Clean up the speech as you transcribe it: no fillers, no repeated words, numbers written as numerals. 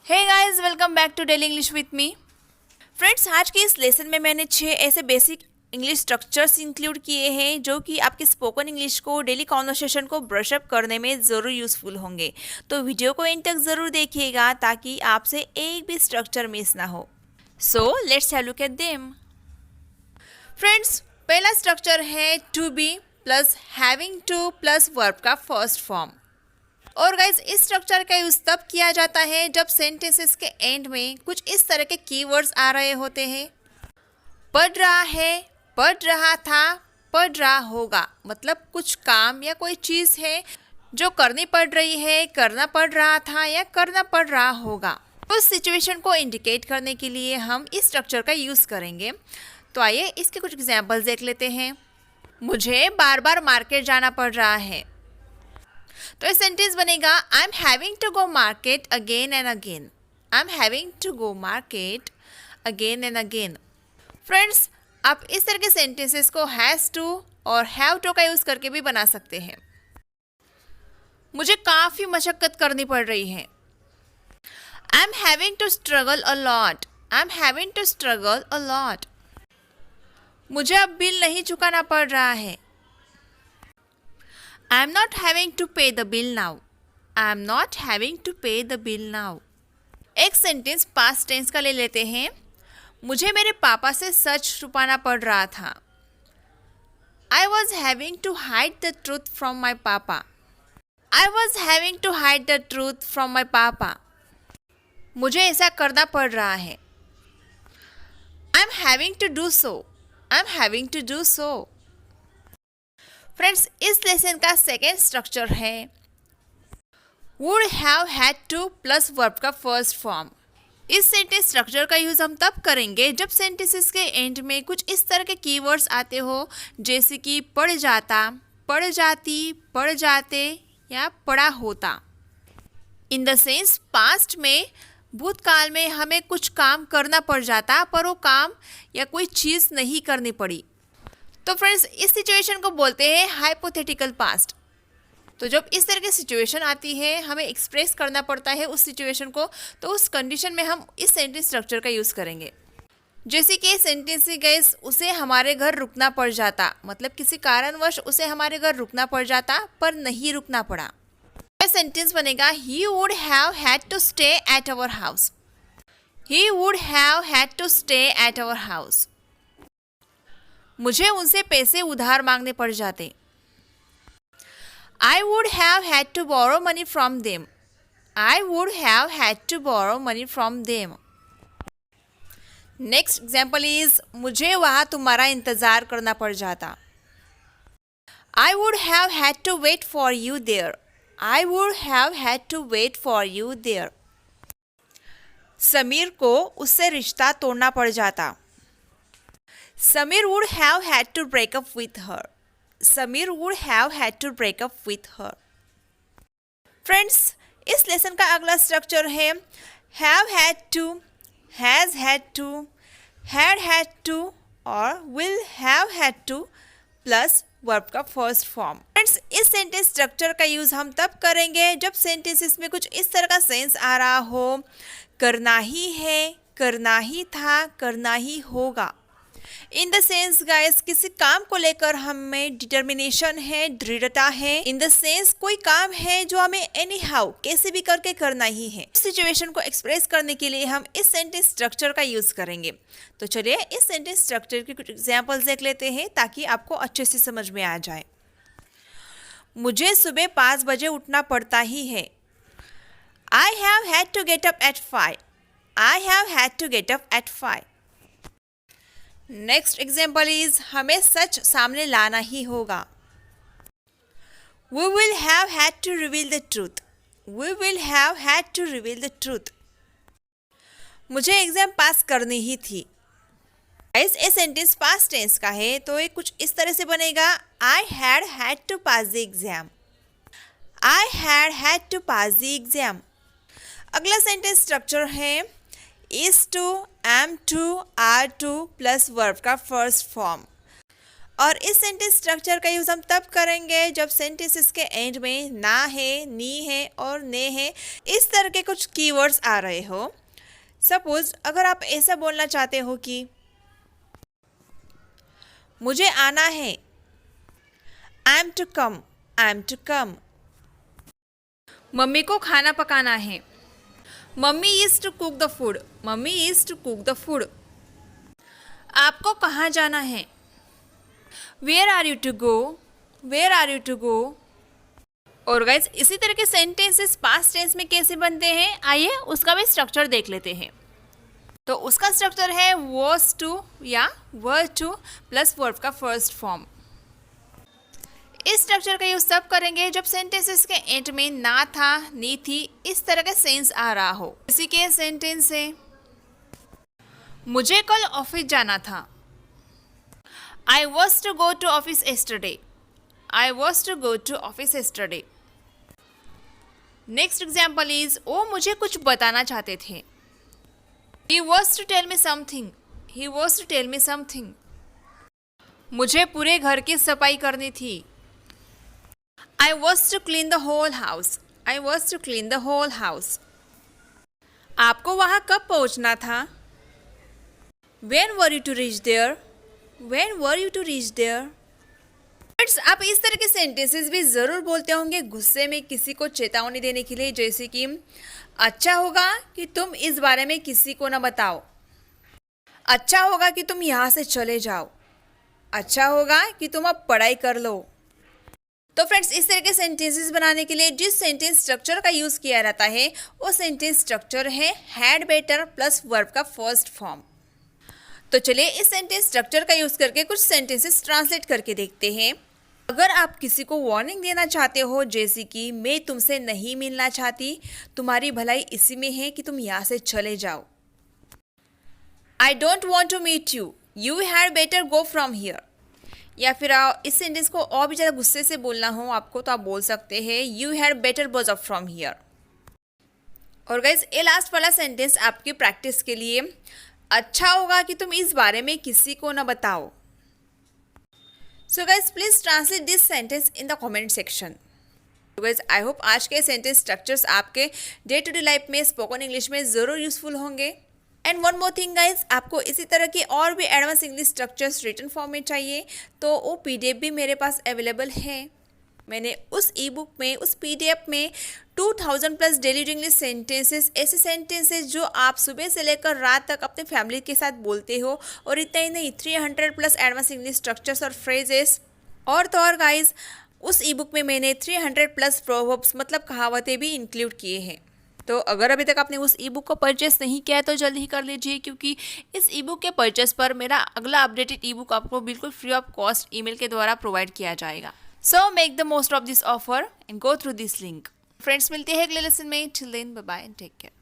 Hey guys, welcome back to daily English with me. Friends, आज के इस lesson में मैंने 6 ऐसे बेसिक इंग्लिश स्ट्रक्चर्स इंक्लूड किए हैं जो कि आपके स्पोकन इंग्लिश को, डेली कॉन्वर्सेशन को ब्रशअप करने में ज़रूर यूज़फुल होंगे। तो वीडियो को एंड तक ज़रूर देखिएगा ताकि आपसे एक भी स्ट्रक्चर मिस ना हो। So let's have look at them. Friends, पहला स्ट्रक्चर है to be plus having two plus verb का फर्स्ट फॉर्म। और गाइज, इस स्ट्रक्चर का यूज़ तब किया जाता है जब सेंटेंसेस के एंड में कुछ इस तरह के कीवर्ड्स आ रहे होते हैं। पढ़ रहा है, पढ़ रहा था, पढ़ रहा होगा। मतलब कुछ काम या कोई चीज़ है जो करनी पड़ रही है, करना पड़ रहा था या करना पड़ रहा होगा। उस सिचुएशन को इंडिकेट करने के लिए हम इस स्ट्रक्चर का यूज़ करेंगे। तो आइए इसके कुछ एग्जाम्पल्स देख लेते हैं। मुझे बार बार मार्केट जाना पड़ रहा है। तो ये सेंटेंस बनेगा I am having to go market again and again. I am having to go market again and again. Friends, आप इस तरह के सेंटेंसेस को हैज़ टू और हैव टू का यूज़ करके भी बना सकते हैं। मुझे काफ़ी मशक्क़त करनी पड़ रही है। I am having to struggle a lot. I am having to struggle a lot. मुझे अब बिल नहीं चुकाना पड़ रहा है। I am not having to pay the bill now. I am not having to pay the bill now. एक sentence past tense का ले लेते हैं। मुझे मेरे पापा से सच छुपाना पड़ रहा था। I was having to hide the truth from my papa. I was having to hide the truth from my papa. मुझे ऐसा करना पड़ रहा है। I am having to do so. I am having to do so. Friends, इस lesson का second structure है would have had two plus verb का फर्स्ट फॉर्म। इस सेंटेंस स्ट्रक्चर का यूज़ हम तब करेंगे जब सेंटेंसेस के एंड में कुछ इस तरह के कीवर्ड्स आते हो, जैसे कि पढ़ जाता, पढ़ जाती, पढ़ जाते या पढ़ा होता। इन द सेंस पास्ट में, भूतकाल में हमें कुछ काम करना पड़ जाता पर वो काम या कोई चीज़ नहीं करनी पड़ी। तो फ्रेंड्स, इस सिचुएशन को बोलते हैं हाइपोथेटिकल पास्ट। तो जब इस तरह की सिचुएशन आती है, हमें एक्सप्रेस करना पड़ता है उस सिचुएशन को, तो उस कंडीशन में हम इस सेंटेंस स्ट्रक्चर का यूज़ करेंगे। जैसे कि सेंटेंस गैस उसे हमारे घर रुकना पड़ जाता, मतलब किसी कारणवश उसे हमारे घर रुकना पड़ जाता पर नहीं रुकना पड़ा। सेंटेंस बनेगा he would have had to stay at our house. He would have had to stay at our house. मुझे उनसे पैसे उधार मांगने पड़ जाते। I would have had to borrow money from them. I would have had to borrow money from them. Next example is मुझे वहाँ तुम्हारा इंतज़ार करना पड़ जाता। I would have had to wait for you there. I would have had to wait for you there. Sameer को उससे रिश्ता तोड़ना पड़ जाता। Samir would have had to break up with her. Samir would have had to break up with her. Friends, इस lesson का अगला structure है have had to, has had to, had had to और will have had to plus verb का first form. Friends, इस sentence structure का use हम तब करेंगे जब सेंटेंसेस में कुछ इस तरह का सेंस आ रहा हो, करना ही है, करना ही था, करना ही होगा। इन द सेंस गाइस, किसी काम को लेकर हमें डिटर्मिनेशन है, दृढ़ता है। इन द सेंस कोई काम है जो हमें एनी हाउ, कैसे भी करके करना ही है। सिचुएशन को एक्सप्रेस करने के लिए हम इस सेंटेंस स्ट्रक्चर का यूज़ करेंगे। तो चलिए इस सेंटेंस स्ट्रक्चर के कुछ एग्जाम्पल्स देख लेते हैं ताकि आपको अच्छे से समझ में आ जाए। मुझे सुबह 5 बजे उठना पड़ता ही है। I have had to get up at 5. I have had to get up at 5. Next example is हमें सच सामने लाना ही होगा। We will have had to reveal the truth. We will have had to reveal the truth. मुझे exam पास करनी ही थी। ये sentence past tense का है तो ये कुछ इस तरह से बनेगा I had had to pass the exam. I had had to pass the exam. अगला सेंटेंस स्ट्रक्चर है is to, am to, are to plus verb का फर्स्ट फॉर्म। और इस सेंटेंस स्ट्रक्चर का यूज़ हम तब करेंगे जब सेंटेंसेस के एंड में ना है, नी है और ने है, इस तरह के कुछ कीवर्ड्स आ रहे हो। सपोज अगर आप ऐसा बोलना चाहते हो कि मुझे आना है, I am to come, I am to come. Mummy को खाना पकाना है, mummy is to cook the food, mummy is to cook the food. आपको कहाँ जाना है, where are you to go, where are you to go. और guys इसी तरह के सेंटेंसेस पास्ट टेंस में कैसे बनते हैं, आइए उसका भी स्ट्रक्चर देख लेते हैं। तो उसका स्ट्रक्चर है was to या were to प्लस वर्ब का फर्स्ट फॉर्म। इस स्ट्रक्चर का यूज तब करेंगे जब सेंटेंसेस के एंड में ना था, नी थी, इस तरह का सेंस आ रहा हो। इसी के सेंटेंस है मुझे कल ऑफिस जाना था, I was to go to office yesterday, I was to go to office yesterday। Next example is वो मुझे कुछ बताना चाहते थे, He was to tell me something, he was to tell me something। मुझे पूरे घर की सफाई करनी थी, I was to clean the whole house, I was to clean the whole house। आपको वहाँ कब पहुँचना था, When were you to reach there, When were you to reach there। आप इस तरह के सेंटेंसेस भी ज़रूर बोलते होंगे गुस्से में किसी को चेतावनी देने के लिए, जैसे कि अच्छा होगा कि तुम इस बारे में किसी को न बताओ, अच्छा होगा कि तुम यहाँ से चले जाओ, अच्छा होगा कि तुम अब पढ़ाई कर लो। तो फ्रेंड्स इस तरह के सेंटेंसेस बनाने के लिए जिस सेंटेंस स्ट्रक्चर का यूज़ किया जाता है वो सेंटेंस स्ट्रक्चर है हैड बेटर प्लस वर्ब का फर्स्ट फॉर्म। तो चलिए इस सेंटेंस स्ट्रक्चर का यूज़ करके कुछ सेंटेंसेस ट्रांसलेट करके देखते हैं। अगर आप किसी को वार्निंग देना चाहते हो, जैसे कि मैं तुमसे नहीं मिलना चाहती, तुम्हारी भलाई इसी में है कि तुम यहाँ से चले जाओ। I don't want to meet you, you had better go from here. या फिर इस सेंटेंस को और भी ज़्यादा गुस्से से बोलना हो आपको तो आप बोल सकते हैं यू हैड बेटर बज अप फ्रॉम हियर। और गाइज ये लास्ट वाला सेंटेंस आपकी प्रैक्टिस के लिए, अच्छा होगा कि तुम इस बारे में किसी को न बताओ। So guys please translate this sentence in the comment section. Guys I hope आज के सेंटेंस स्ट्रक्चर्स आपके डे टू डे लाइफ में स्पोकन इंग्लिश में ज़रूर यूजफुल होंगे। And one more thing guys, आपको इसी तरह की और भी advance English structures written form में चाहिए तो वो पीडीएफ भी मेरे पास अवेलेबल है। मैंने उस ई बुक में, उस पीडीएफ में 2000 प्लस डेली इंग्लिश सेंटेंसेस, ऐसे सेंटेंसेस जो आप सुबह से लेकर रात तक अपने फैमिली के साथ बोलते हो, और इतना ही नहीं 300 प्लस एडवांस इंग्लिश स्ट्रक्चर्स और फ्रेजेस। और तो और गाइज उस ई बुक में मैंने 300 प्लस प्रोवर्ब्स मतलब कहावतें भी इंक्लूड किए हैं। तो अगर अभी तक आपने उस ई बुक को परचेस नहीं किया है तो जल्दी ही कर लीजिए, क्योंकि इस ई बुक के परचेस पर मेरा अगला अपडेटेड ई बुक आपको बिल्कुल फ्री ऑफ कॉस्ट ईमेल के द्वारा प्रोवाइड किया जाएगा। So make the most of this offer and go through this link. Friends मिलते हैं अगले लेसन में। Till then bye bye and take care.